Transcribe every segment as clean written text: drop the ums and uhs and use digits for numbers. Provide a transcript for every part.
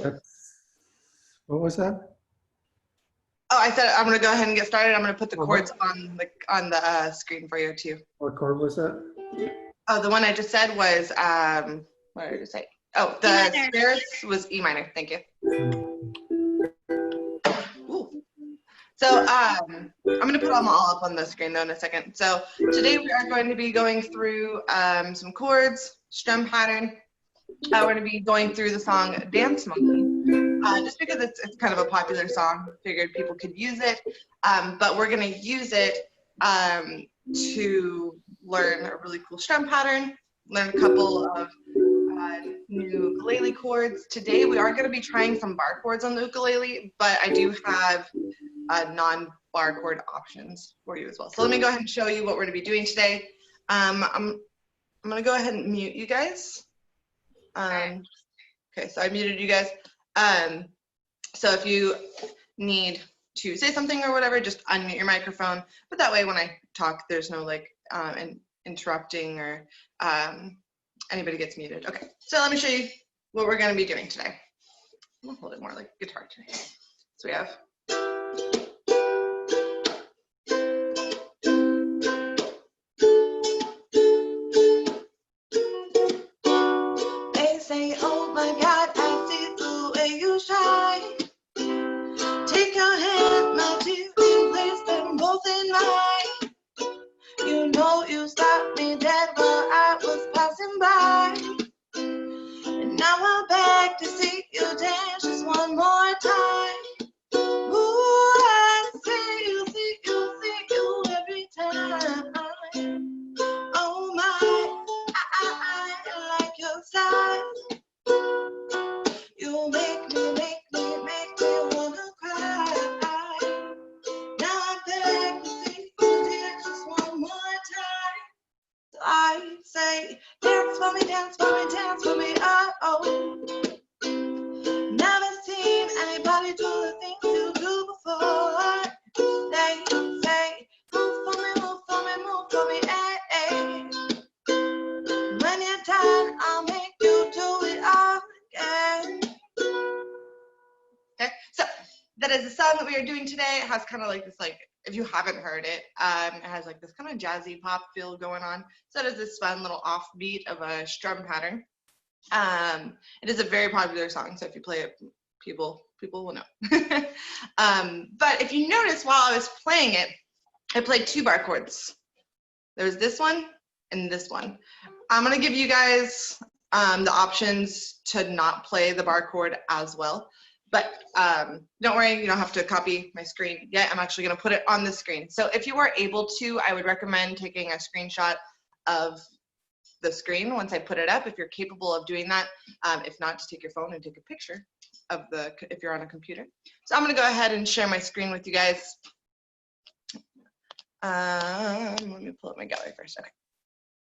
That's, what was that? Oh, I said I'm going to go ahead and get started. I'm going to put the What, chords on the screen for you too. what chord was that? Oh, the one I just said was what did I just say? Oh, E the minor. stairs was E minor. Thank you. Ooh. So I'm going to put them all up on the screen though in a second. So today we are going to be going through some chords, strum pattern. We're going to be going through the song Dance Monkey. Just because it's kind of a popular song, figured people could use it. But we're going to use it to learn a really cool strum pattern, learn a couple of new ukulele chords. Today we are going to be trying some bar chords on the ukulele, but I do have non-bar chord options for you as well. So let me go ahead and show you what we're going to be doing today. I'm going to go ahead and mute you guys. Okay, so I muted you guys. So if you need to say something or whatever, just unmute your microphone. But that way when I talk, there's no like interrupting or anybody gets muted. Okay, so let me show you what we're going to be doing today. I'm going to hold it more like guitar today. So we have they say, oh my God, I see the way you shine. Take your hand, my dear, and place them both in mine. You know you stopped me dead while I was passing by. And now I'm back to see you dance just one more time. Ooh, I see you every time. Oh my, I like your style. You make me wanna cry. Now I'm back to see you dance just one more time. So I say, dance for me, dance for me, dance for me, oh. Never seen anybody do the things you do before. They say, move for me, move for me, move for me, eh, eh. When you're done, I'll make you do it all again. Okay, so that is the song that we are doing today. It has kind of like this, like, if you haven't heard it, it has like this kind of jazzy pop feel going on. So it is this fun little offbeat of a strum pattern. It is a very popular song, so if you play it, people will know. But if you notice, while I was playing it, I played two bar chords. There was this one and this one. I'm gonna give you guys the options to not play the bar chord as well. But don't worry, you don't have to copy my screen yet. I'm actually going to put it on the screen. So if you are able to, I would recommend taking a screenshot of the screen once I put it up, if you're capable of doing that. If not, just take your phone and take a picture of if you're on a computer. So I'm going to go ahead and share my screen with you guys. Let me pull up my gallery first. Okay.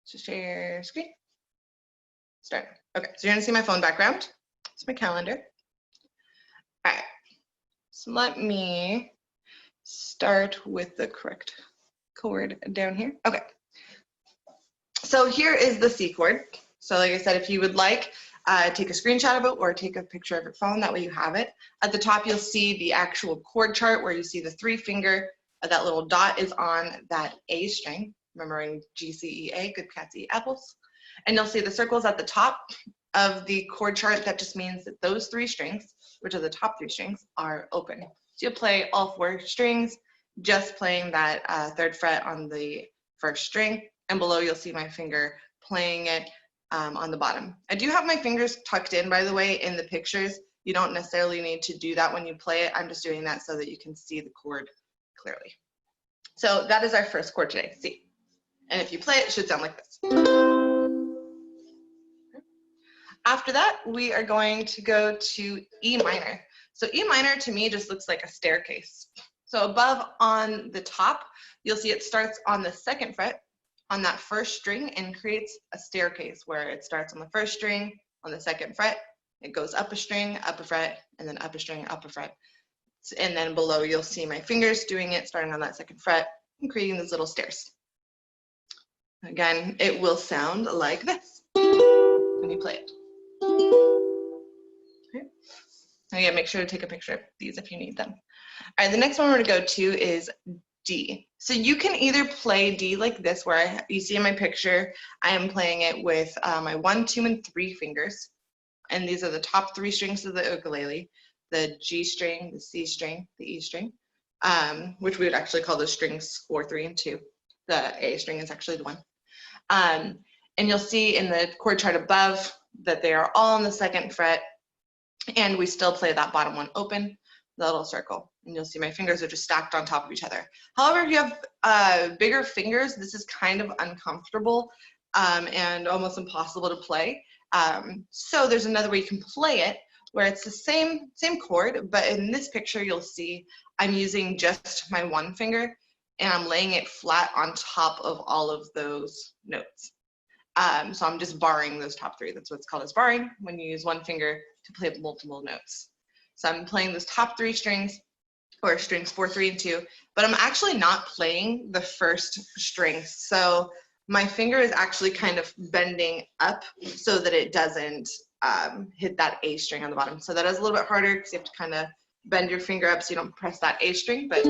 So share screen. Start. Okay, so you're going to see my phone background. It's my calendar. All right, so let me start with the correct chord down here. Okay, so here is the C chord. So like I said, if you would like, take a screenshot of it or take a picture of your phone, that way you have it. At the top, you'll see the actual chord chart where you see the 3-finger, that little dot is on that A string, remembering G, C, E, A, good cats eat apples. And you'll see the circles at the top of the chord chart. That just means that those 3 strings, which are the top 3 strings, are open. So you'll play all 4 strings, just playing that 3rd fret on the 1st string, and below you'll see my finger playing it on the bottom. I do have my fingers tucked in, by the way, in the pictures. You don't necessarily need to do that when you play it. I'm just doing that so that you can see the chord clearly. So that is our first chord today, C. And if you play it, it should sound like this. After that, we are going to go to E minor. So E minor to me just looks like a staircase. So above on the top, you'll see it starts on the 2nd fret on that 1st string and creates a staircase where it starts on the 1st string on the 2nd fret. It goes up a string, up a fret, and then up a string, up a fret. And then below you'll see my fingers doing it, starting on that 2nd fret and creating these little stairs. Again, it will sound like this when you play it. Okay. And yeah, make sure to take a picture of these if you need them. All right, the next one we're gonna go to is D. So you can either play D like this, where you see in my picture, I am playing it with my 1, 2, and 3 fingers. And these are the top 3 strings of the ukulele, the G string, the C string, the E string, which we would actually call the strings 4, 3, and 2. The A string is actually the 1. And you'll see in the chord chart above that they are all on the 2nd fret, and we still play that bottom one open, the little circle. And you'll see my fingers are just stacked on top of each other. However, if you have bigger fingers, this is kind of uncomfortable and almost impossible to play. So there's another way you can play it where it's the same chord, but in this picture you'll see I'm using just my 1 finger and I'm laying it flat on top of all of those notes. So I'm just barring those top 3. That's what's called as barring, when you use 1 finger to play multiple notes. So I'm playing those top 3 strings, or strings 4, 3, and 2, but I'm actually not playing the first string. So my finger is actually kind of bending up so that it doesn't hit that A string on the bottom. So that is a little bit harder because you have to kind of bend your finger up so you don't press that A string, but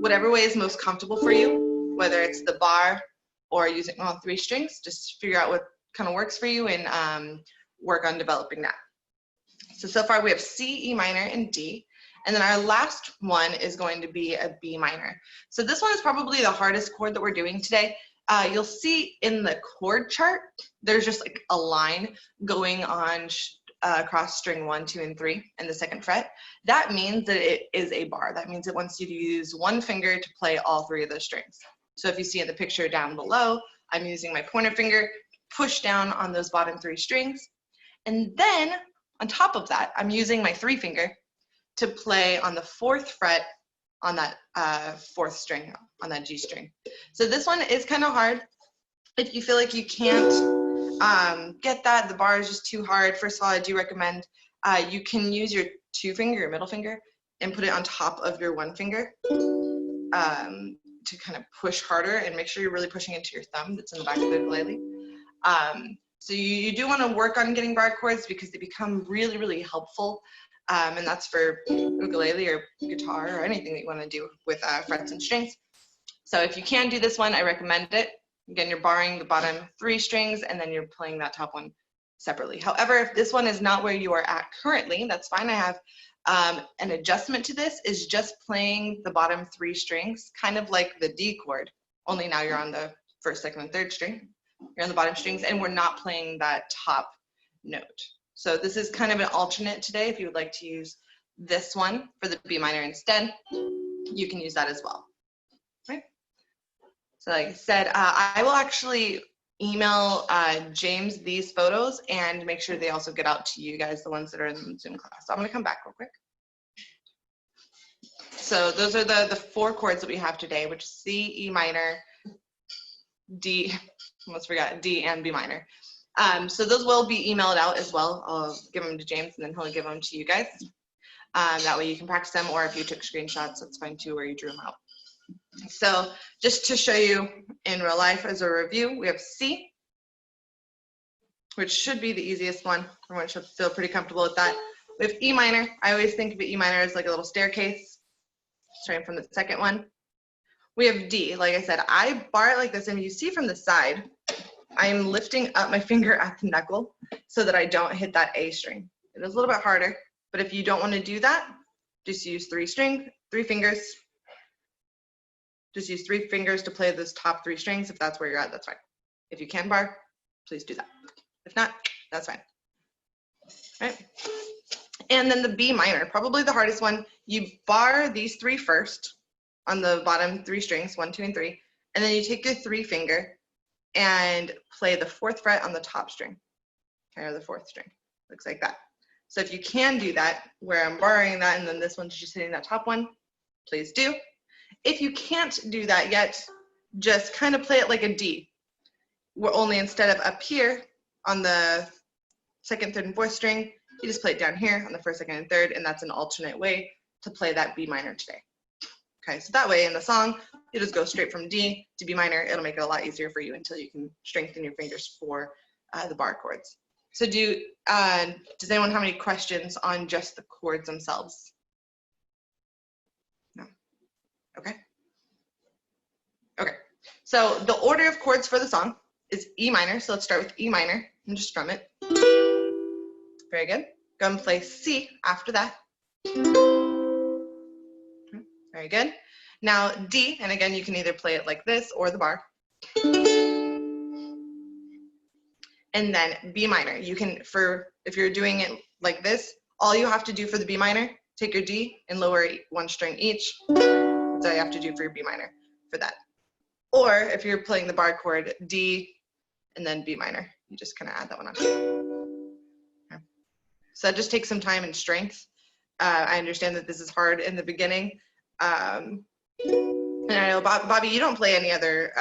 whatever way is most comfortable for you, whether it's the bar or using all 3 strings, just figure out what kind of works for you and work on developing that. So far we have C, E minor, and D. And then our last one is going to be a B minor. So this one is probably the hardest chord that we're doing today. You'll see in the chord chart, there's just like a line going on across string 1, 2, and 3 in the 2nd fret. That means that it is a bar. That means it wants you to use 1 finger to play all 3 of those strings. So if you see in the picture down below, I'm using my pointer finger, push down on those bottom 3 strings. And then on top of that, I'm using my 3 finger to play on the 4th fret on that 4th string, on that G string. So this one is kind of hard. If you feel like you can't get that, the bar is just too hard, first of all, I do recommend you can use your 2 finger, your middle finger, and put it on top of your 1 finger to kind of push harder and make sure you're really pushing into your thumb that's in the back of the ukulele. So you do want to work on getting bar chords because they become really, really helpful. And that's for ukulele or guitar or anything that you want to do with frets and strings. So if you can do this one, I recommend it. Again, you're barring the bottom 3 strings and then you're playing that top one separately. However, if this one is not where you are at currently, that's fine. I have an adjustment to this, is just playing the bottom 3 strings, kind of like the D chord, only now you're on the 1st, 2nd, and 3rd string. You're on the bottom strings and we're not playing that top note. So this is kind of an alternate today. If you would like to use this one for the B minor instead, you can use that as well. Right? So like I said, I will actually email James these photos and make sure they also get out to you guys, the ones that are in the Zoom class. So I'm going to come back real quick. So those are the 4 chords that we have today, which is C, E minor, D, almost forgot, D and B minor. So those will be emailed out as well. I'll give them to James and then he'll give them to you guys. That way you can practice them, or if you took screenshots, that's fine too, or you drew them out. So just to show you in real life as a review, we have C, which should be the easiest one. Everyone should feel pretty comfortable with that. We have E minor. I always think of E minor as like a little staircase, starting from the 2nd one. We have D. Like I said, I bar it like this, and you see from the side, I am lifting up my finger at the knuckle so that I don't hit that A string. It is a little bit harder, but if you don't want to do that, just use 3 fingers. Just use 3 fingers to play those top 3 strings. If that's where you're at, that's fine. If you can bar, please do that. If not, that's fine. Right? And then the B minor, probably the hardest one. You bar these 3 first on the bottom 3 strings, 1, 2, and 3, and then you take your 3 finger and play the 4th fret on the top string, or the 4th string. Looks like that. So if you can do that, where I'm borrowing that and then this one's just hitting that top one, please do. If you can't do that yet, just kind of play it like a D, where only instead of up here on the 2nd, 3rd, and 4th string, you just play it down here on the 1st, 2nd, and 3rd, and that's an alternate way to play that B minor today. Okay, so that way in the song, you just go straight from D to B minor. It'll make it a lot easier for you until you can strengthen your fingers for the bar chords. So does anyone have any questions on just the chords themselves? No. Okay. Okay. So the order of chords for the song is E minor. So let's start with E minor and just strum it. Very good. Go and play C after that. Very good. Now D, and again, you can either play it like this or the bar. And then B minor. You can, if you're doing it like this, all you have to do for the B minor, take your D and lower one string each. That's all you have to do for your B minor for that. Or if you're playing the bar chord, D and then B minor. You just kind of add that one on. Okay. So that just takes some time and strength. I understand that this is hard in the beginning. And I know, Bobby, you don't play any other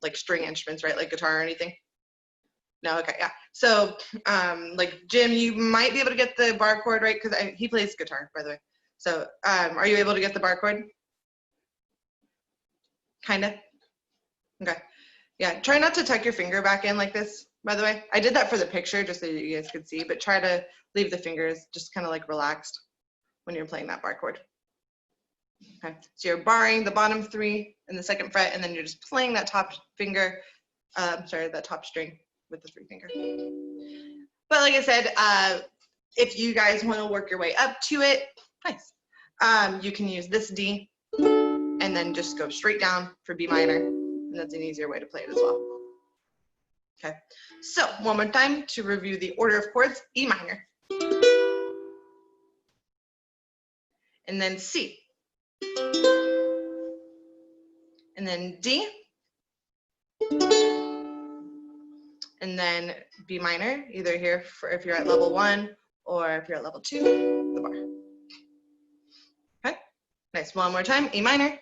like string instruments, right? Like guitar or anything? No, okay, yeah. So like Jim, you might be able to get the bar chord, right? Because he plays guitar, by the way. So are you able to get the bar chord? Kinda? Okay. Yeah, try not to tuck your finger back in like this, by the way. I did that for the picture just so you guys could see, but try to leave the fingers just kind of like relaxed when you're playing that bar chord. Okay, so you're barring the bottom 3 and the 2nd fret, and then you're just playing that top finger, that top string with the 3 finger. But like I said, if you guys want to work your way up to it, nice. You can use this D and then just go straight down for B minor, and that's an easier way to play it as well. Okay, so one more time to review the order of chords: E minor, and then C, and then D, and then B minor, either here for if you're at level 1 or if you're at level 2, the bar. Okay, nice. One more time: E minor.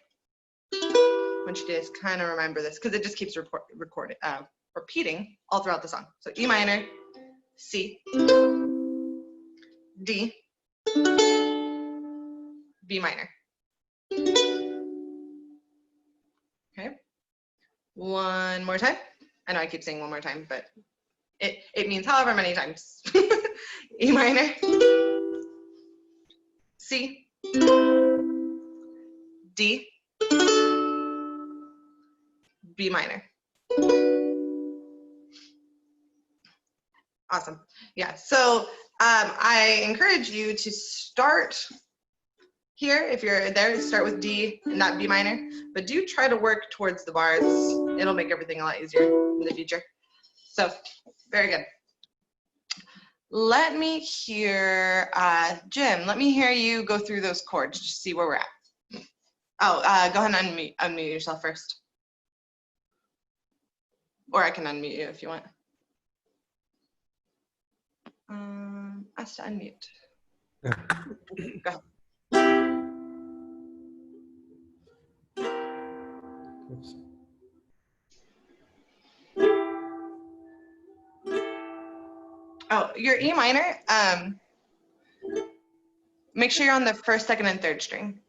I want you to just kind of remember this because it just keeps repeating all throughout the song. So E minor, C, D, B minor. Okay, one more time. I know I keep saying one more time, but it means however many times. E minor, C, D, B minor. Awesome. Yeah, so I encourage you to start here. If you're there, start with D and not B minor, but do try to work towards the bars. It'll make everything a lot easier in the future. So, very good. Let me hear, Jim, let me hear you go through those chords to see where we're at. Oh, go ahead and unmute yourself first. Or I can unmute you if you want. Ask to unmute. Yeah. Go ahead. Oops. Oh, your E minor, make sure you're on the 1st, 2nd, and 3rd string.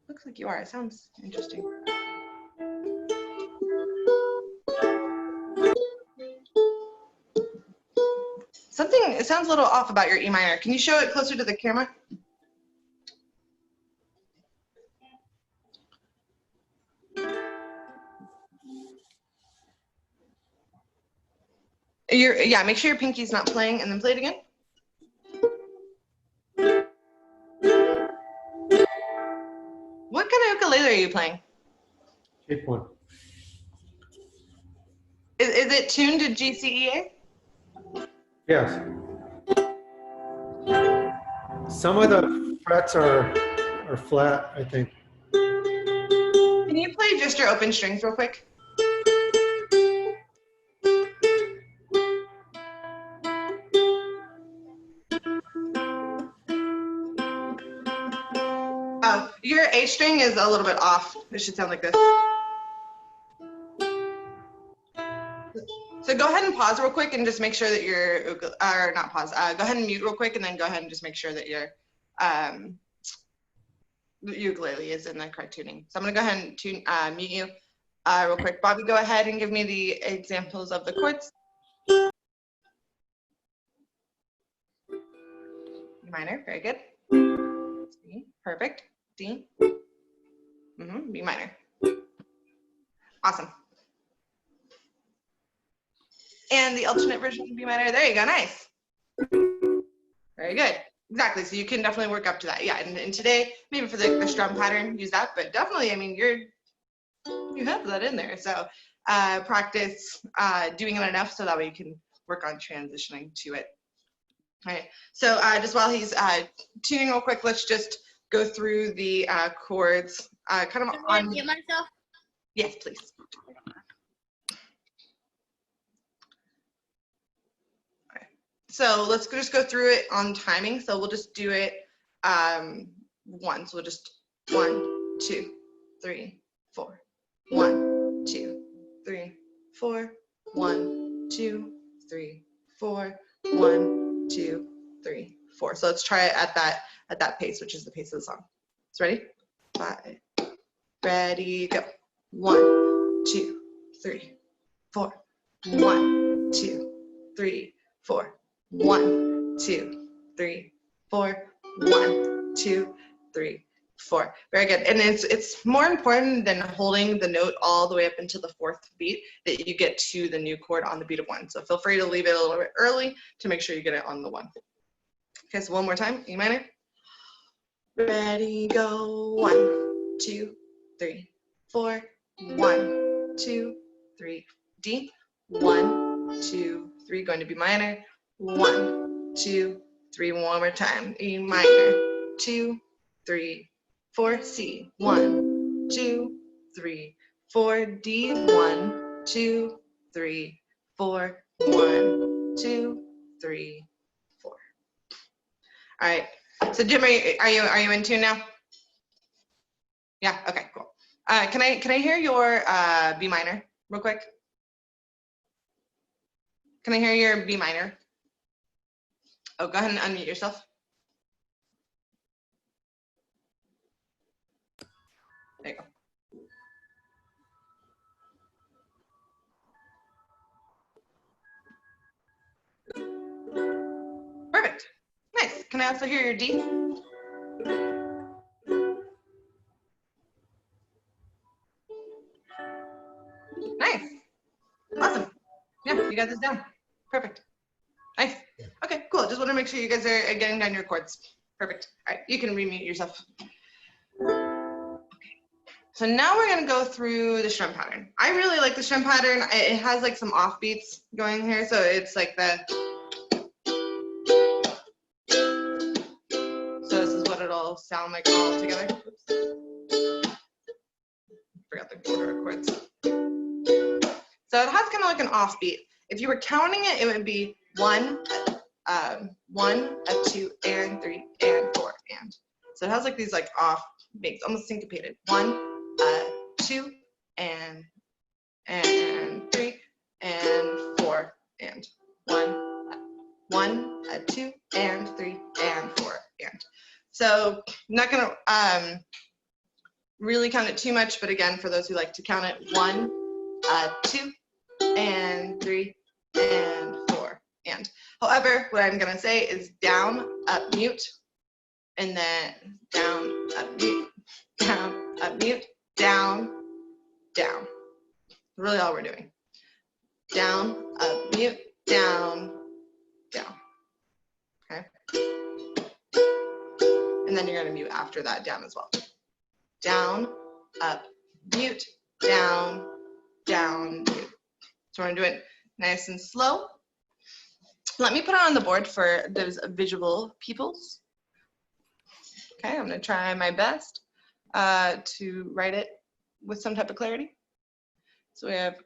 Looks like you are. It sounds interesting. It sounds a little off about your E minor. Can you show it closer to the camera? Yeah, make sure your pinky's not playing, and then play it again. What kind of ukulele are you playing? Shape 1. Is it tuned to GCEA? Yes. Some of the frets are flat, I think. Can you play just your open strings real quick? Oh, your A string is a little bit off. It should sound like this. So go ahead and pause real quick and just make sure that or not pause, go ahead and mute real quick and then go ahead and just make sure that your ukulele is in the correct tuning. So I'm gonna go ahead and mute you real quick. Bobby, go ahead and give me the examples of the chords. minor, very good. C, perfect. D, B minor. Awesome. And the alternate version of B minor, there you go, nice. Very good. Exactly, so you can definitely work up to that. Yeah, and today, maybe for the strum pattern, use that, but definitely, I mean, you have that in there. So practice doing it enough so that way you can work on transitioning to it. All right, so just while he's tuning real quick, let's just go through the chords kind of on. Mute myself? Yes, please. Okay. So let's just go through it on timing. So we'll just do it once. We'll just 1, 2, 3, 4. 1, 2, 3, 4. 1, 2, 3, 4. 1, 2, 3, 4. So let's try it at that pace, which is the pace of the song. So ready? 5. Ready, go. 1, 2, 3, 4. 1, 2, 3, 4. 1, 2, 3, 4. 1, 2, 3, 4. Very good. And it's more important than holding the note all the way up until the 4th beat that you get to the new chord on the beat of 1. So feel free to leave it a little bit early to make sure you get it on the 1. Okay, so one more time, E minor. Ready, go. 1, 2, 3, 4. 1, 2, 3. D. 1, 2, 3. Going to B minor. 1, 2, 3. One more time. E minor. 2, 3, 4. C. 1, 2, 3, 4. D. 1, 2, 3, 4. 1, 2, 3, 4. All right. So Jim, are you in tune now? Yeah. Okay. Cool. Can I hear your B minor real quick? Can I hear your B minor? Oh, go ahead and unmute yourself. There you go. Perfect. Nice. Can I also hear your D? Nice. Awesome. Yeah, you got this down. Perfect. Nice. Okay, cool. Just want to make sure you guys are getting down your chords. Perfect. All right, you can remute yourself. Okay. So now we're going to go through the strum pattern. I really like the strum pattern. It has like some offbeats going here. So it's like the. So this is what it'll sound like all together. Oops. Forgot the order of chords. So it has kind of like an offbeat. If you were counting it, it would be 1, 1, 2, and 3, and 4, and. So it has like these like off beats, almost syncopated. 1, 2, and 3, and 4, and 1, 2, and 3, and 4, and. So I'm not gonna really count it too much, but again, for those who like to count it, 1, 2, and 3, and 4, and. However, what I'm gonna say is down, up, mute, and then down, up, mute, down, up, mute, down, down. Really all we're doing. Down, up, mute, down, down. Okay. And then you're gonna mute after that down as well. Down, up, mute, down, down, mute. So we're gonna do it nice and slow. Let me put it on the board for those visual peoples. Okay, I'm gonna try my best to write it with some type of clarity. So we have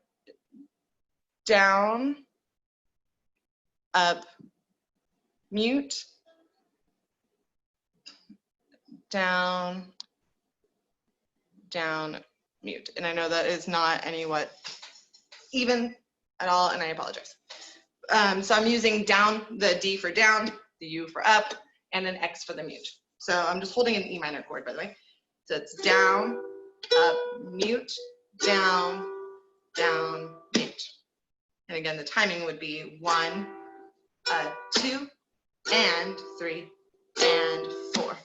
down, up, mute, down, down, mute. And I know that is not anywhat even at all, and I apologize. So I'm using down, the D for down, the U for up, and an X for the mute. So I'm just holding an E minor chord, by the way. So it's down, up, mute, down, down, mute. And again, the timing would be 1, 2, and 3, and 4.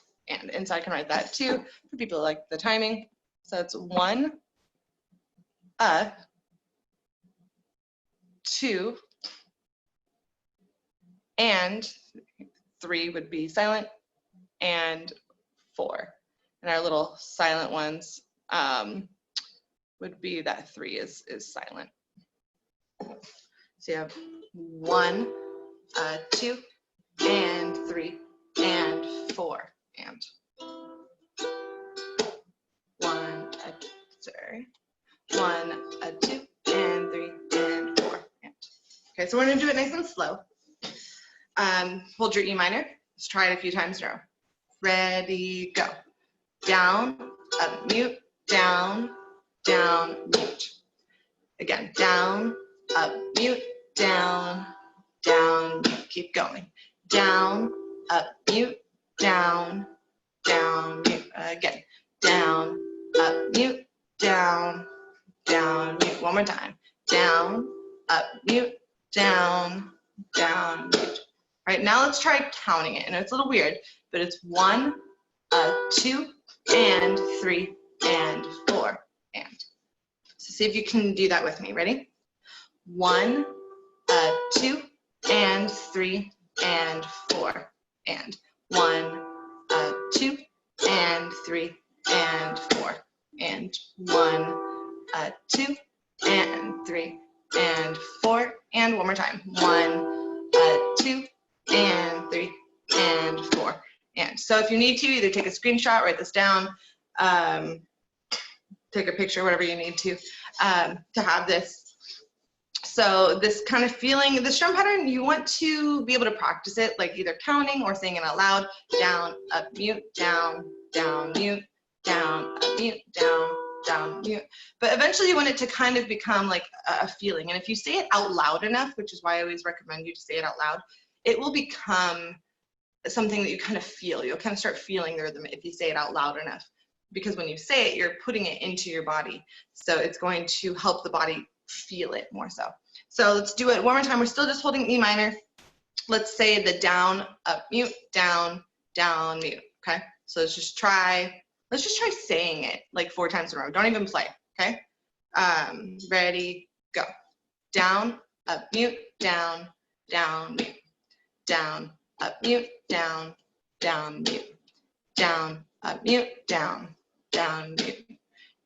And so I can write that too for people who like the timing. So it's 1, 2, and 3 would be silent, and 4. And our little silent ones would be that 3 is silent. So you have 1, 2, and 3, and 4, and 1, 2, and 3, and 4, and. Okay, so we're gonna do it nice and slow. Hold your E minor. Let's try it a few times in a row. Ready, go. Down, up, mute, down, down, mute. Again, down, up, mute, down, down, mute. Keep going. Down, up, mute, down, down, mute. Again, down, up, mute, down, down, mute. One more time. Down, up, mute, down, down, mute. All right, now let's try counting it. And it's a little weird, but it's 1, 2, and 3, and 4, and. So see if you can do that with me. Ready? 1, 2, and 3, and 4, and. 1, 2, and 3, and 4, and. 1, 2, and 3, and 4, and one more time. 1, 2, and 3, and 4, and. So if you need to, either take a screenshot, write this down, take a picture, whatever you need to have this. So this kind of feeling, the strum pattern, you want to be able to practice it, like either counting or saying it out loud. Down, up, mute, down, down, mute, down, up, mute, down, down, mute. But eventually you want it to kind of become like a feeling. And if you say it out loud enough, which is why I always recommend you to say it out loud, it will become something that you kind of feel. You'll kind of start feeling the rhythm if you say it out loud enough. Because when you say it, you're putting it into your body. So it's going to help the body feel it more so. So let's do it one more time. We're still just holding E minor. Let's say the down, up, mute, down, down, mute. Okay. So let's just try saying it like 4 times in a row. Don't even play. Okay. Ready, go. Down, up, mute, down, down, mute. Down, up, mute, down, down, mute. Down, up, mute, down, down, mute.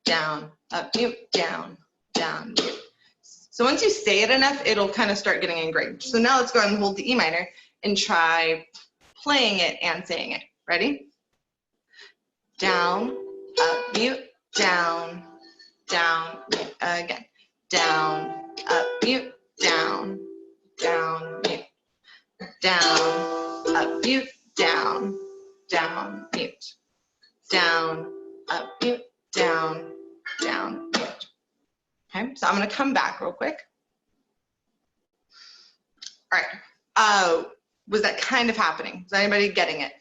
Down, up, mute, down, down, mute. So once you say it enough, it'll kind of start getting ingrained. So now let's go ahead and hold the E minor and try playing it and saying it. Ready? Down, up, mute, down, down, mute. Again. Down, up, mute, down, down, mute. Down, up, mute, down, down, mute. Down, up, mute, down, down, mute. Okay, so I'm going to come back real quick. All right, was that kind of happening? Is anybody getting it?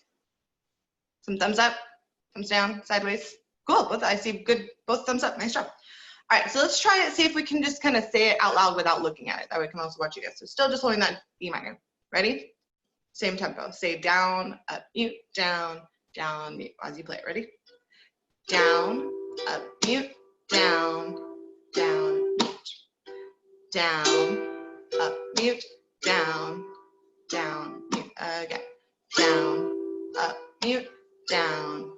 Some thumbs up, thumbs down, sideways? Cool, both, I see good, both thumbs up, nice job. All right, so let's try it, see if we can just kind of say it out loud without looking at it. That way we can also watch you guys. So still just holding that E minor. Ready? Same tempo. Say down, up, mute, down, down, mute as you play it. Ready? Down, up, mute, down, down, mute. Down, up, mute, down, down, mute. Again. Down, up, mute, down,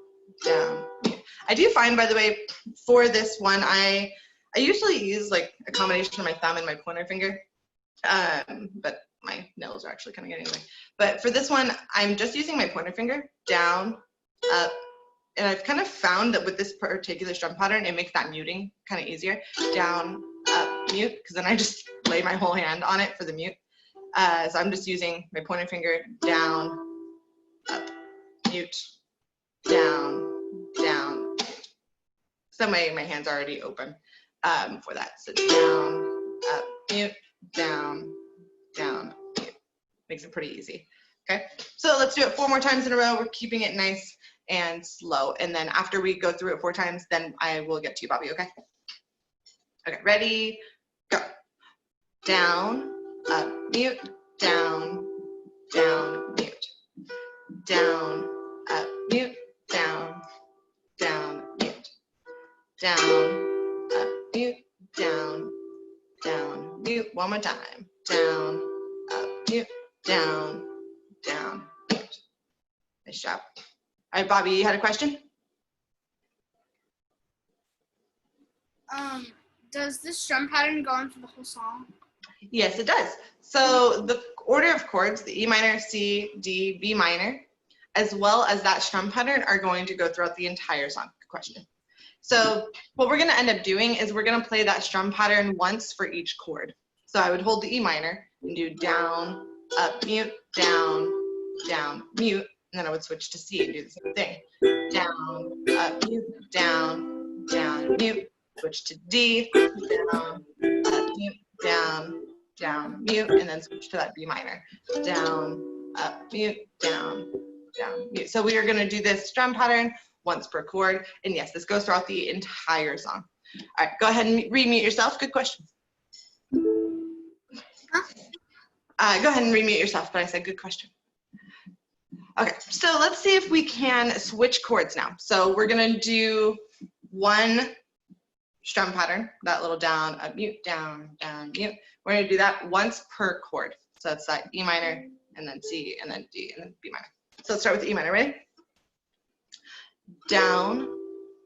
down, mute. I do find, by the way, for this one, I usually use like a combination of my thumb and my pointer finger, but my nails are actually kind of getting in the way. But for this one, I'm just using my pointer finger, down, up, and I've kind of found that with this particular strum pattern, it makes that muting kind of easier. Down, up, mute, because then I just lay my whole hand on it for the mute. So I'm just using my pointer finger, down, up, mute, down, down, mute. Some way my hand's already open for that. So down, up, mute, down, down, mute. Makes it pretty easy. Okay, so let's do it 4 more times in a row. We're keeping it nice and slow. And then after we go through it 4 times, then I will get to you, Bobby, okay? Okay, ready, go. Down, up, mute, down, down, mute. Down, down, up, mute, down, down, mute. One more time. Down, up, mute, down, down, mute. Nice job. All right, Bobby, you had a question? Does this strum pattern go on for the whole song? Yes, it does. So the order of chords, the E minor, C, D, B minor, as well as that strum pattern are going to go throughout the entire song. Good question. So what we're going to end up doing is we're going to play that strum pattern once for each chord. So I would hold the E minor and do down, up, mute, down, down, mute, and then I would switch to C and do the same thing. Down, up, mute, down, down, mute, switch to D, down, up, mute, down, down, mute, and then switch to that B minor. Down, up, mute, down, down, mute. So we are going to do this strum pattern once per chord, and yes, this goes throughout the entire song. All right, go ahead and remute yourself. Good question. Go ahead and remute yourself, but I said good question. Okay, so let's see if we can switch chords now. So we're going to do one strum pattern, that little down, up, mute, down, down, mute. We're going to do that once per chord. So that's that E minor, and then C, and then D, and then B minor. So let's start with the E minor. Ready? Down,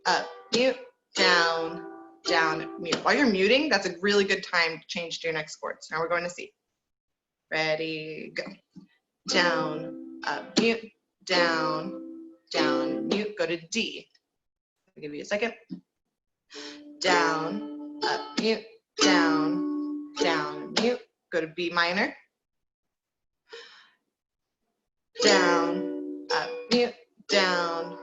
up, mute, down, down, mute. While you're muting, that's a really good time to change to your next chord. So now we're going to C. Ready, go. Down, up, mute, down, down, mute. Go to D. I'll give you a second. Down, up, mute, down, down, mute. Go to B minor. Down, up, mute, down,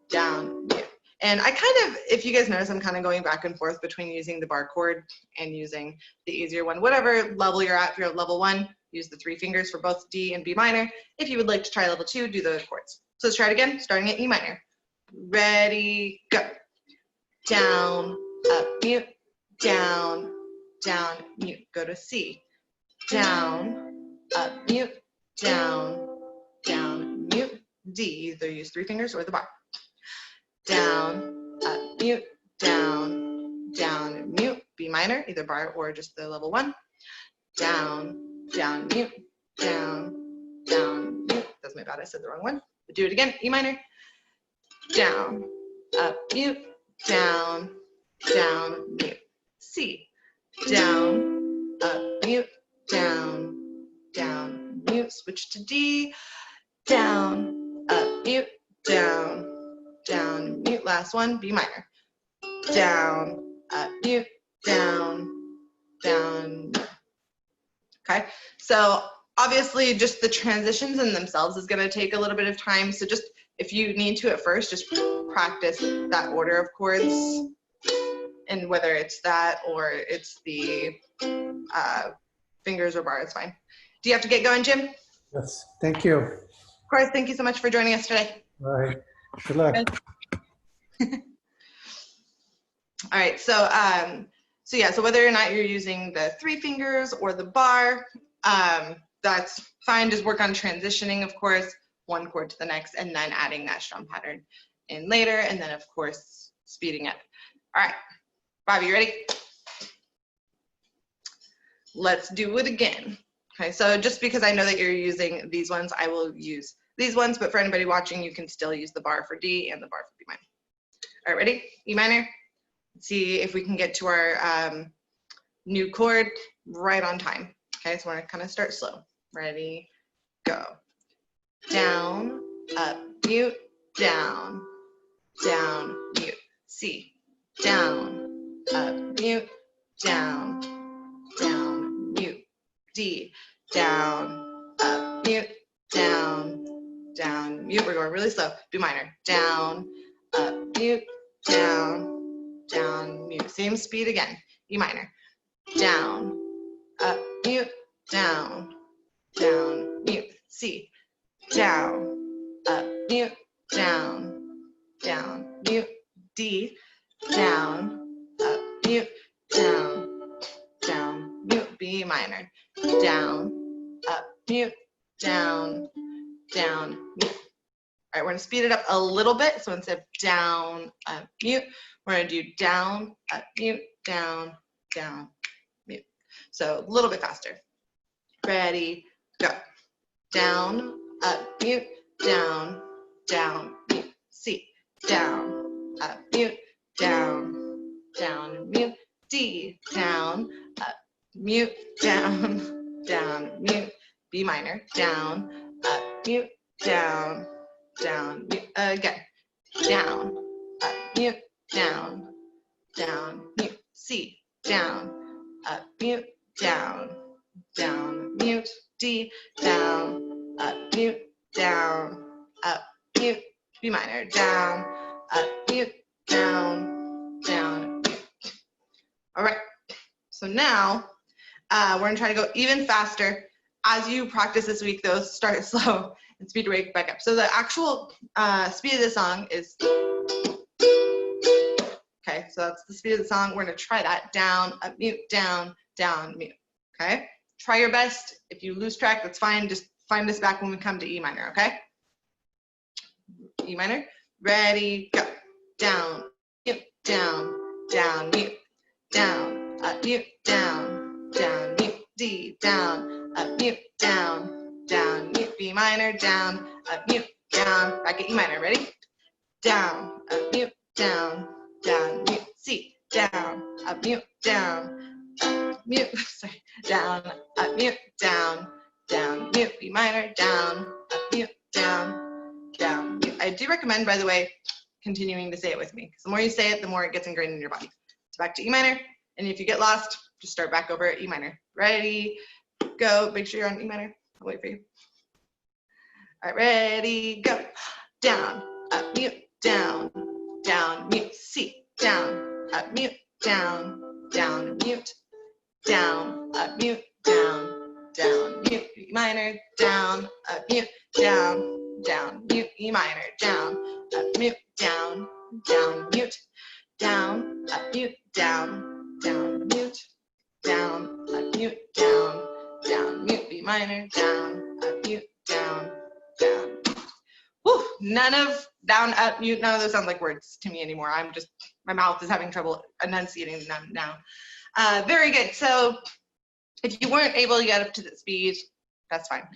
down, mute. And I kind of, if you guys notice, I'm kind of going back and forth between using the bar chord and using the easier one. Whatever level you're at, if you're at level 1, use the 3 fingers for both D and B minor. If you would like to try level 2, do the chords. So let's try it again, starting at E minor. Ready, go. Down, up, mute, down, down, mute. Go to C. Down, up, mute, down, down, mute. D, either use 3 fingers or the bar. Down, up, mute, down, down, mute. B minor, either bar or just the level 1. Down, down, mute, down, down, mute. That's my bad, I said the wrong one. But do it again, E minor. Down, up, mute, down, down, mute. C. Down, up, mute, down, down, mute. Switch to D. Down, up, mute, down, down, mute. Last one, B minor. Down, up, mute, down, down, mute. Okay, so obviously just the transitions in themselves is going to take a little bit of time. So just if you need to at first, just practice that order of chords, and whether it's that or it's the fingers or bar, it's fine. Do you have to get going, Jim? Yes, thank you. Of course, thank you so much for joining us today. All right, good luck. All right, so yeah, so whether or not you're using the 3 fingers or the bar, that's fine. Just work on transitioning, of course, one chord to the next, and then adding that strum pattern in later, and then of course speeding up. All right, Bobby, you ready? Let's do it again. Okay, so just because I know that you're using these ones, I will use these ones, but for anybody watching, you can still use the bar for D and the bar for B minor. All right, ready? E minor. Let's see if we can get to our new chord right on time. Okay, so we're gonna kind of start slow. Ready, go. Down, up, mute, down, down, mute. C. Down, up, mute, down, down, mute. D. Down, up, mute, down, down, mute. We're going really slow. B minor. Down, up, mute, down, down, mute. Same speed again. E minor. Down, up, mute, down, down, mute. C. Down, up, mute, down, down, mute. D. Down, up, mute, down, down, mute. B minor. Down, up, mute, down, down, mute. All right, we're gonna speed it up a little bit. So instead of down, up, mute, we're gonna do down, up, mute, down, down, mute. So a little bit faster. Ready, go. Down, up, mute, down, down, mute. C, down, up, mute, down, down, mute. D, down, up, mute, down, down, mute. B minor, down, up, mute, down, down, mute. Again, down, up, mute, down, down, mute. C, down, up, mute, down, down, mute. D, down, up, mute, down, up, mute. B minor, down, up, mute, down, down, mute. All right, so now we're gonna try to go even faster. As you practice this week, though, start slow and speed right back up. So the actual speed of the song is, okay, so that's the speed of the song. We're gonna try that. Down, up, mute, down, down, mute, okay? Try your best. If you lose track, that's fine. Just find us back when we come to E minor, okay? E minor, ready, go. Down, mute, down, down, mute, down, up, mute, down, down, mute. D, down, up, mute, down, down, mute. B minor, down, up, mute, down. Back at E minor, ready? Down, up, mute, down, down, mute. C, down, up, mute, down, mute. Sorry, down, up, mute, down, down, mute. B minor, down, up, mute, down, down, mute. I do recommend, by the way, continuing to say it with me, because the more you say it, the more it gets ingrained in your body. So back to E minor, and if you get lost, just start back over at E minor. Ready, go. Make sure you're on E minor. I'll wait for you. All right, ready, go. Down, up, mute, down, down, mute. C, down, up, mute, down, down, mute, down, up, mute, down, down, mute. E minor, down, up, mute, down, down, mute. E minor, down, up, mute, down, down, mute, down, up, mute, down, down, mute, down, up, mute, down, down, mute. B minor, down, up, mute, down, down. Whew, none of down, up, mute, none of those sound like words to me anymore. I'm just, my mouth is having trouble enunciating them now. Very good. So if you weren't able to get up to the speed, that's fine.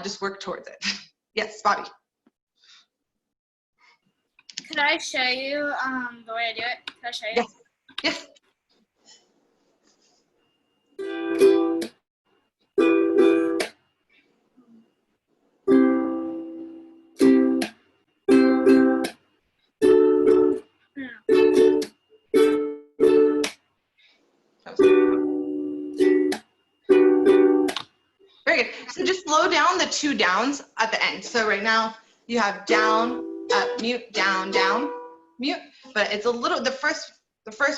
Just work towards it. Yes, Bobby. Could I show you the way I do it? Could I show you? Yes. Yes. Very good. So just slow down the two downs at the end. So right now you have down, up, mute, down, down, mute. But it's a little, the first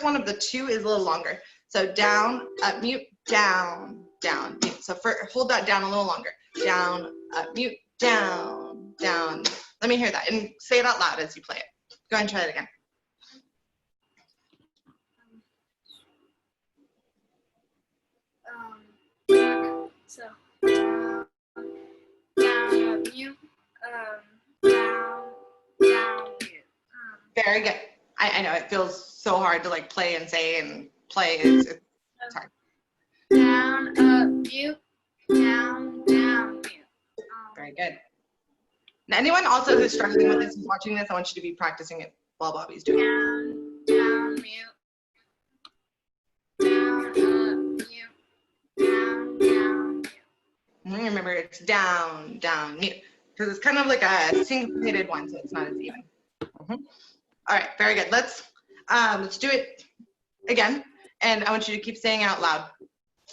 one of the two is a little longer. So down, up, mute, down, down, mute. So hold that down a little longer. Down, up, mute, down, down. Let me hear that and say it out loud as you play it. Go ahead and try it again. So down, up, mute, down, down, mute. Very good. I know it feels so hard to like play and say and play. It's hard. Down, up, mute, down, down, mute. Very good. Now, anyone also who's struggling with this and watching this, I want you to be practicing it while Bobby's doing it. Down, down, mute. Down, up, mute. Down, down, mute. And remember, it's down, down, mute. Because it's kind of like a syncopated one, so it's not as even. All right, very good. Let's do it again. And I want you to keep saying it out loud.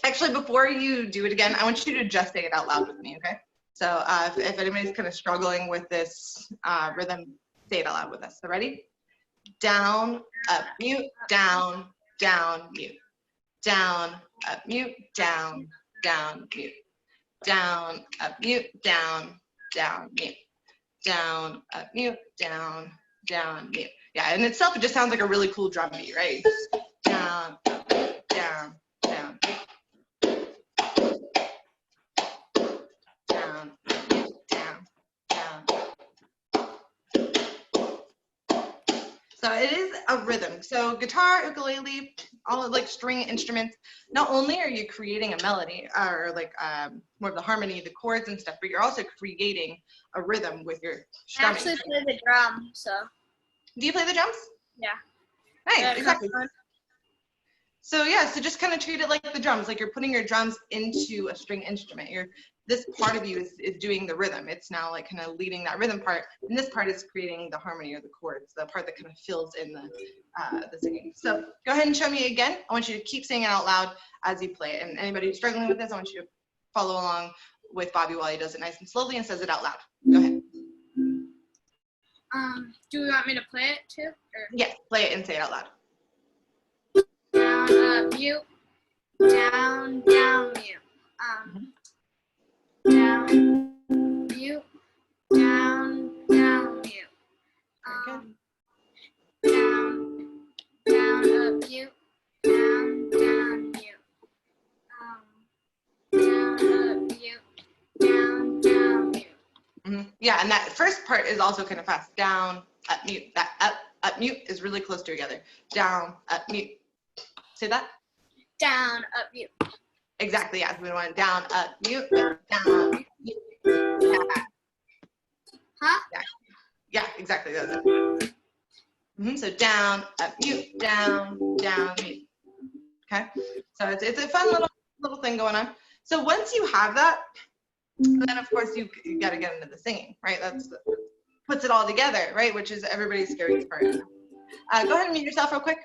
Actually, before you do it again, I want you to just say it out loud with me, okay? So if anybody's kind of struggling with this rhythm, say it out loud with us. So ready? Down, up, mute, down, down, mute. Down, up, mute, down, down, mute. Down, up, mute, down, down, mute. Down, up, mute, down, down, mute. Yeah, in itself, it just sounds like a really cool drum beat, right? Down, up, mute, down, down, mute. Down, up, mute, down, down. So it is a rhythm. So guitar, ukulele, all like string instruments, not only are you creating a melody or like more of the harmony, the chords and stuff, but you're also creating a rhythm with your I strumming. actually play the drum, so Do you play the drums? yeah. Nice, Yeah, exactly. fun. So yeah, so just kind of treat it like the drums, like you're putting your drums into a string instrument. This part of you is doing the rhythm. It's now like kind of leading that rhythm part, and this part is creating the harmony or the chords, the part that kind of fills in the singing. So go ahead and show me again. I want you to keep saying it out loud as you play it. And anybody who's struggling with this, I want you to follow along with Bobby while he does it nice and slowly and says it out loud. Go ahead. Do you want me to play it too? Or Yes, play it and say it out loud. down, up, mute, down, down, mute. Down, mute, down, down, mute. Down, down, up, mute, down, down, mute. Down, up, mute, down, down, mute. Yeah, and that first part is also kind of fast. Down, up, mute. That up, mute is really close together. Down, up, mute. Say that? Down, up, mute. Exactly, yeah. We want down, up, mute, down, mute. Yeah. Huh? Yeah, exactly. That's it. So down, up, mute, down, down, mute. Okay. So it's a fun little thing going on. So once you have that, then of course you got to get into the singing, right? Puts it all together, right? Which is everybody's scariest part. Go ahead and mute yourself real quick.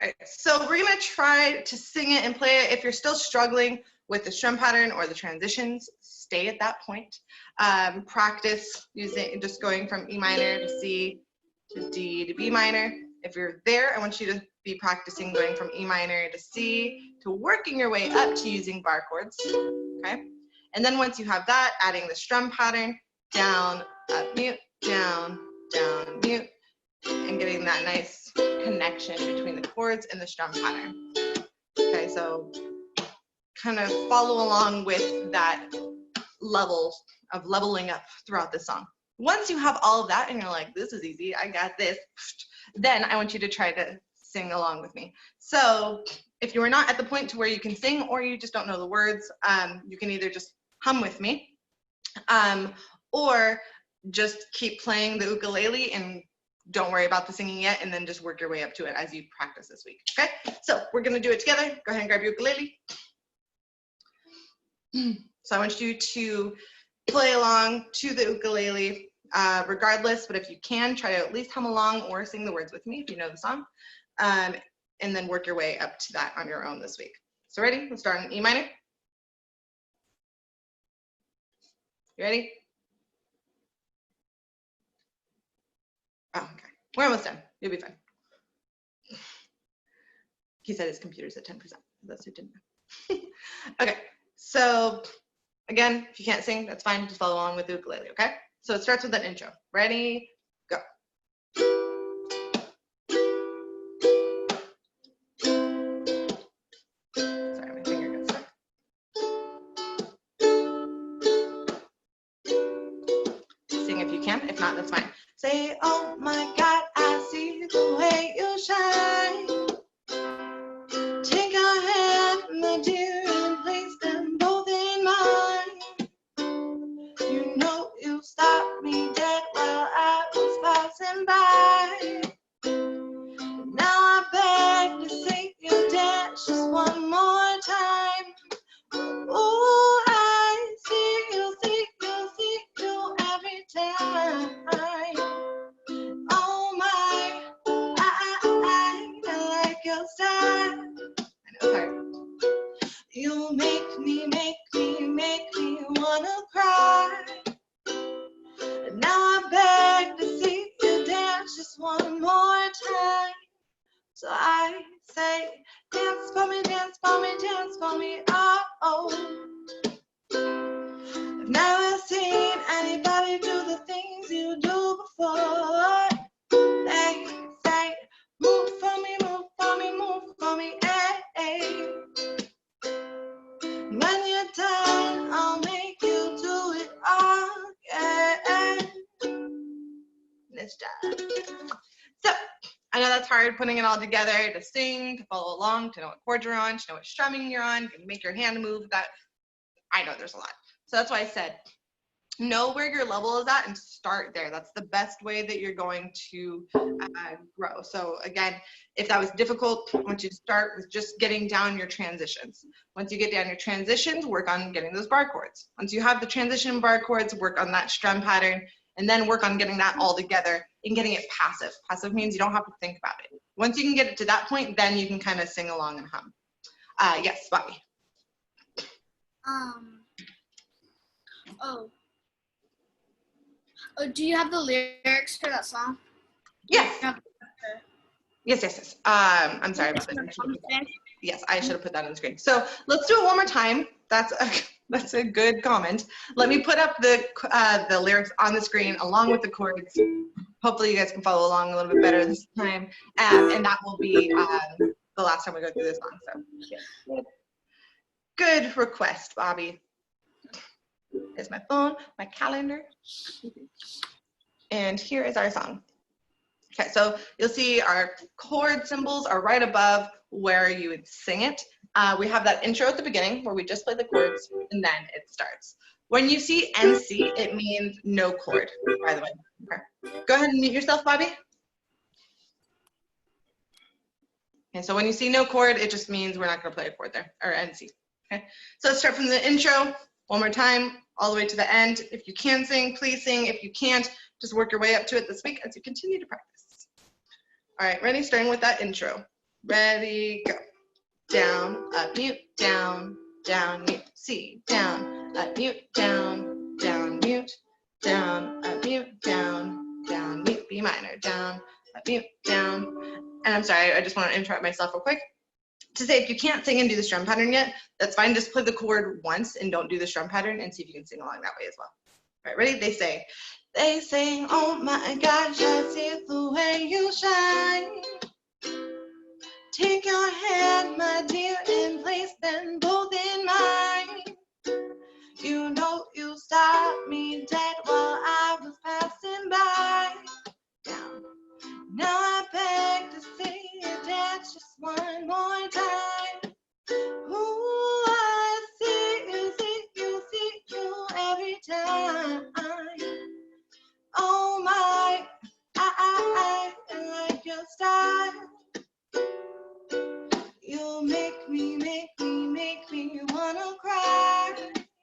All right, so we're gonna try to sing it and play it. If you're still struggling with the strum pattern or the transitions, stay at that point. Practice just going from E minor to C to D to B minor. If you're there, I want you to be practicing going from E minor to C to working your way up to using bar chords, okay? And then once you have that, adding the strum pattern, down, up, mute, down, down, mute, and getting that nice connection between the chords and the strum pattern. Okay, so kind of follow along with that level of leveling up throughout the song. Once you have all of that and you're like, this is easy, I got this, then I want you to try to sing along with me. So if you are not at the point to where you can sing or you just don't know the words, you can either just hum with me or just keep playing the ukulele and don't worry about the singing yet, and then just work your way up to it as you practice this week, okay? So we're gonna do it together. Go ahead and grab your ukulele. So I want you to play along to the ukulele regardless, but if you can, try to at least hum along or sing the words with me if you know the song, and then work your way up to that on your own this week. So ready? Let's start in E minor. You ready? Oh, okay. We're almost done. You'll be fine. He said his computer's at 10%. That's who didn't know. Okay, so again, if you can't sing, that's fine. Just follow along with the ukulele, okay? So it starts with an intro. Ready? Go. Sorry, my finger got stuck. Sing if you can. If not, that's fine. Say, oh my God, I see the way you shine. Take your hand, my dear, and place them both in mine. You know you stopped me dead while I was passing by. Now I beg to see you dance just one more time. Oh, I see you every time. Oh my, I like your style. I know, sorry. You make me wanna cry. Now I beg to see you dance just one more time. So I say, dance for me, dance for me, dance for me, oh, oh. I've never seen anybody do the things you do before. They say, move for me, move for me, move for me, hey, hey. When you're done, I'll make you do it again. this job. So I know that's hard putting it all together to sing, to follow along, to know what chords you're on, to know what strumming you're on, to make your hand move. That I know there's a lot. So that's why I said know where your level is at and start there. That's the best way that you're going to grow. So again, if that was difficult, I want you to start with just getting down your transitions. Once you get down your transitions, work on getting those bar chords. Once you have the transition bar chords, work on that strum pattern, and then work on getting that all together and getting it passive. Passive means you don't have to think about it. Once you can get it to that point, then you can kind of sing along and hum. Yes, Bobby. Do you have the lyrics for that song? Yes. Yes. I'm sorry about that. Yes, I should have put that on the screen. So let's do it one more time. That's a good comment. Let me put up the lyrics on the screen along with the chords. Hopefully you guys can follow along a little bit better this time. And that will be the last time we go through this song. So yeah. Good request, Bobby. Here's my phone, my calendar. And here is our song. Okay, so you'll see our chord symbols are right above where you would sing it. We have that intro at the beginning where we just play the chords and then it starts. When you see NC, it means no chord, by the way. Okay. Go ahead and mute yourself, Bobby. Okay, so when you see no chord, it just means we're not going to play a chord there, or NC. Okay, so let's start from the intro one more time, all the way to the end. If you can sing, please sing. If you can't, just work your way up to it this week as you continue to practice. All right, ready? Starting with that intro. Ready, go. Down, up, mute, down, mute, C, down, up, mute, down, mute, down, up, mute, down, mute, B minor, down, up, mute, down. And I'm sorry, I just want to interrupt myself real quick to say if you can't sing and do the strum pattern yet, that's fine. Just play the chord once and don't do the strum pattern and see if you can sing along that way as well. All right, ready? They sing, oh my gosh, I see the way you shine. Take your hand, my dear, and place them both in mine. You know you stopped me dead while I was passing by. Down. Now I beg to see you dance just one more time. Ooh, I see you every time. Oh my, I like your style. You make me wanna cry.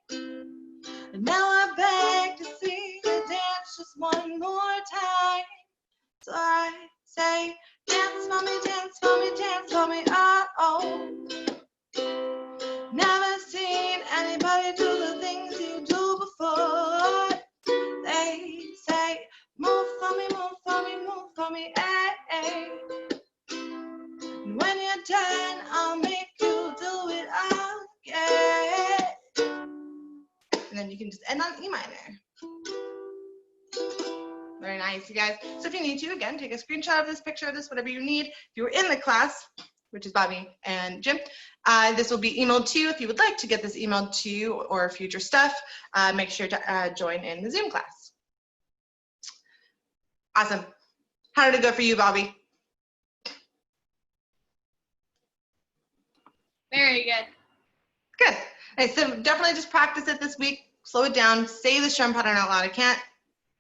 And now I beg to see you dance just one more time. So I say, dance for me, dance for me, dance for me, oh. Never seen anybody do the things you do before. They say, move for me, move for me, move for me, hey. And when you're done, I'll make you do it again. And then you can just end on E minor. Very nice, you guys. So if you need to, again, take a screenshot of this, picture of this, whatever you need. If you were in the class, which is Bobby and Jim, this will be emailed to you. If you would like to get this emailed to you or future stuff, make sure to join in the Zoom class. Awesome. How did it go for you, Bobby? Very good. Good. Okay, so definitely just practice it this week. Slow it down. Say the strum pattern out loud. I can't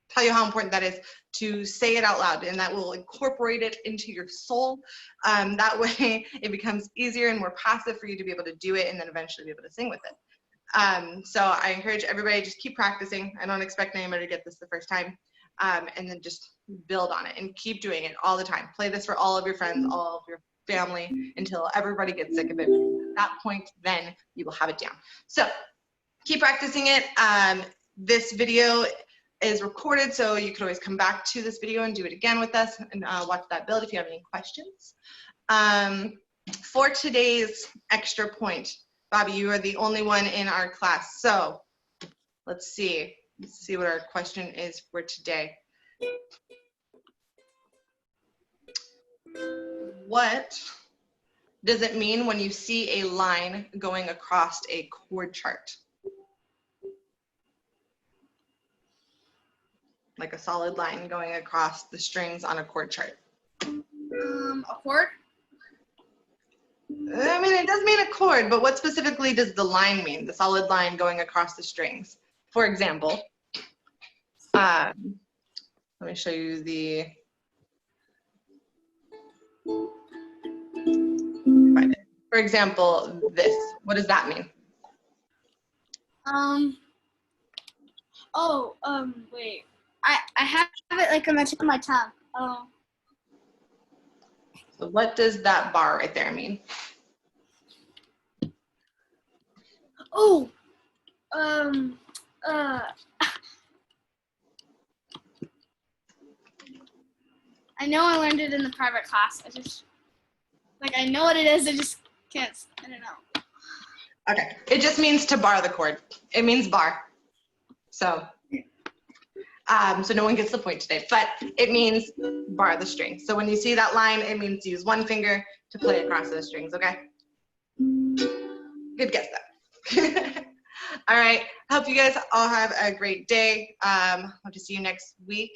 tell you how important that is to say it out loud, and that will incorporate it into your soul. That way it becomes easier and more passive for you to be able to do it and then eventually be able to sing with it. So I encourage everybody, just keep practicing. I don't expect anybody to get this the first time. And then just build on it and keep doing it all the time. Play this for all of your friends, all of your family, until everybody gets sick of it. At that point, then you will have it down. So keep practicing it. This video is recorded, so you could always come back to this video and do it again with us and watch that build if you have any questions. For today's extra point, Bobby, you are the only one in our class. So let's see what our question is for today. What does it mean when you see a line going across a chord chart? like a solid line going across the strings on a chord chart? A chord? I mean, it does mean a chord, but what specifically does the line mean? The solid line going across the strings. For example, let me show you the. For example, this. What does that mean? Wait. I have it like on the tip of my tongue. Oh. So what does that bar right there mean? Oh. I know I learned it in the private class. I know what it is. I just can't. I don't know. Okay, it just means to bar the chord. It means bar. So, so no one gets the point today, but it means bar the string. So when you see that line, it means use one finger to play across those strings, okay? Good guess though. All right, hope you guys all have a great day. Hope to see you next week.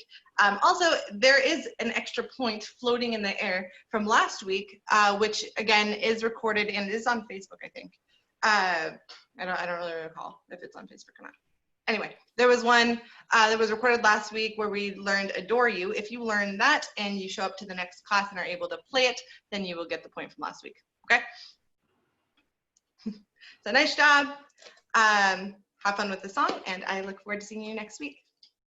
Also, there is an extra point floating in the air from last week, which again is recorded and is on Facebook, I think. I don't really recall if it's on Facebook or not. Anyway, there was one that was recorded last week where we learned Adore You. If you learn that and you show up to the next class and are able to play it, then you will get the point from last week, okay? So nice job. Have fun with the song, and I look forward to seeing you next week.